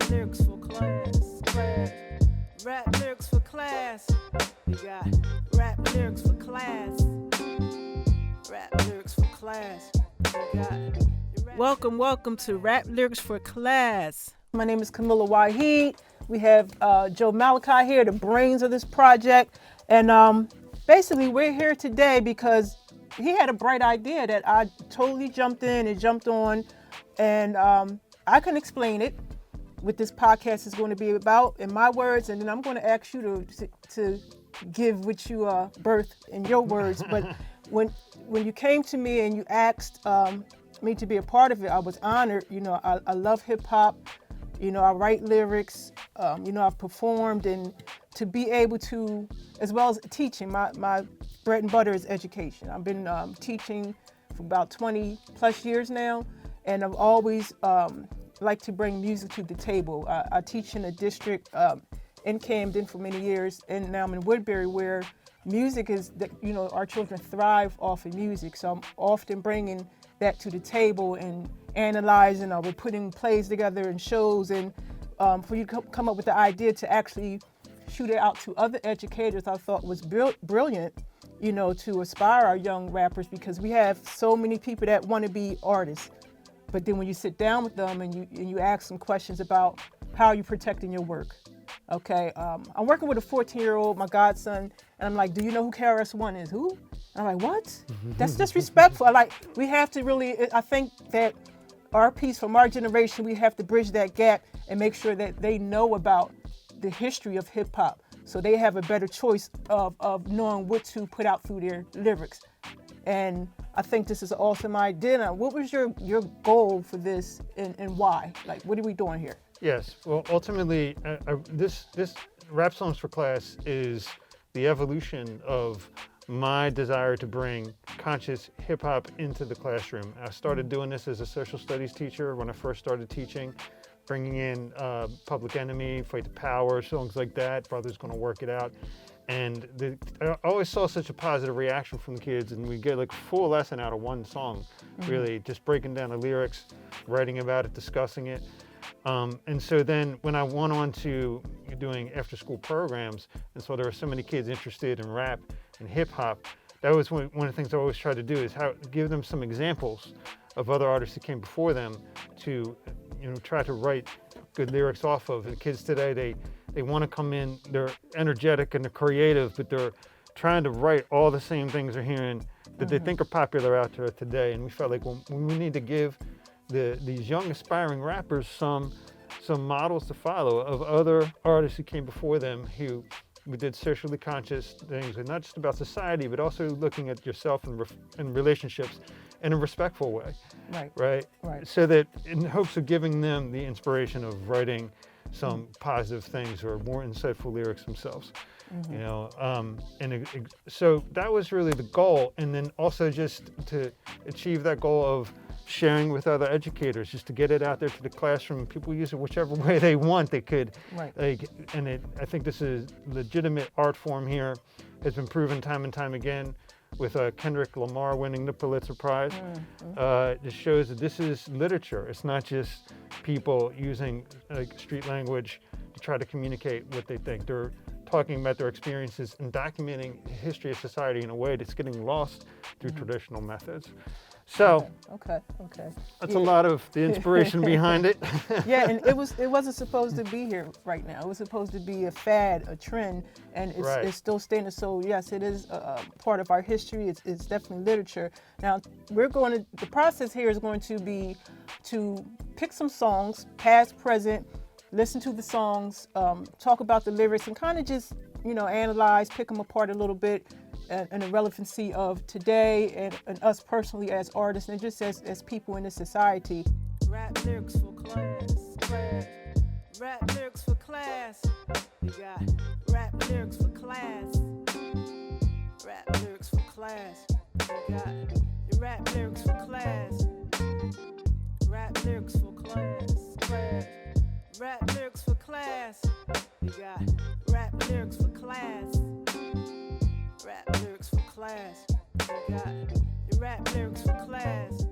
lyrics for class. Rap lyrics for class. We got rap lyrics for class. Rap lyrics for class. We got welcome to Rap Lyrics for Class. My name is Kameelah Waheed. We have Joe Malachi here, the brains of this project. And basically we're here today because he had a bright idea that I totally jumped in and jumped on. And I can explain it, what this podcast is going to be about in my words. And then I'm going to ask you to give what you birthed in your words. But when you came to me and you asked me to be a part of it, I was honored. You know, I love hip hop. You know, I write lyrics. You know, I've performed, and to be able to, as well as teaching, my bread and butter is education. I've been teaching for about 20 plus years now, and I've always liked to bring music to the table. I teach in a district in Camden for many years, and now I'm in Woodbury, where music is, you know, our children thrive off of music. So I'm often bringing that to the table and analyzing, or we're putting plays together and shows, and for you to come up with the idea to actually shoot it out to other educators, I thought was brilliant, you know, to aspire our young rappers, because we have so many people that want to be artists. But then when you sit down with them and you ask them questions about how are you protecting your work, okay? I'm working with a 14-year-old, my godson, and I'm like, do you know who KRS-One is? Who? And I'm like, what? That's disrespectful. We have to really, I think that our piece from our generation, we have to bridge that gap and make sure that they know about the history of hip hop, so they have a better choice of knowing what to put out through their lyrics. And I think this is an awesome idea. Now, what was your goal for this, and why? Like, what are we doing here? Yes, well, ultimately, this Rap Songs for Class is the evolution of my desire to bring conscious hip hop into the classroom. I started doing this as a social studies teacher when I first started teaching, bringing in Public Enemy, Fight the Power, songs like that, Brother's Gonna Work It Out. And I always saw such a positive reaction from the kids, and we get like a full lesson out of one song, really just breaking down the lyrics, writing about it, discussing it. And so then when I went on to doing after school programs, and so there were so many kids interested in rap and hip hop, that was one of the things I always tried to do, is give them some examples of other artists that came before them to, you know, try to write good lyrics off of. And kids today, they want to come in, they're energetic and they're creative, but they're trying to write all the same things they're hearing that they think are popular out there today. And we felt like, well, we need to give these young aspiring rappers some models to follow of other artists who came before them who did socially conscious things, and not just about society, but also looking at yourself and relationships in a respectful way. Right. So that in hopes of giving them the inspiration of writing some positive things or more insightful lyrics themselves. You know, so that was really the goal. And then also just to achieve that goal of sharing with other educators, just to get it out there to the classroom. People use it whichever way they want. They could, I think this is legitimate art form here, has been proven time and time again with Kendrick Lamar winning the Pulitzer Prize. It shows that this is literature. It's not just people using street language to try to communicate what they think. They're talking about their experiences and documenting the history of society in a way that's getting lost through traditional methods. So, okay. That's a lot of the inspiration behind it. Yeah, and it wasn't supposed to be here right now. It was supposed to be a fad, a trend, and it's still staying. So yes, it is a part of our history. It's definitely literature. Now the process here is going to be to pick some songs, past, present, listen to the songs, talk about the lyrics, and kind of just, you know, analyze, pick them apart a little bit, and the relevancy of today and us personally as artists, and just as people in this society. Rap lyrics for class. Rap lyrics for class. We got rap lyrics for class. Rap lyrics for class. We got your rap lyrics for class. Rap lyrics for class. Rap lyrics for class. We got rap lyrics for class. Rap lyrics for class. We got your rap lyrics for class.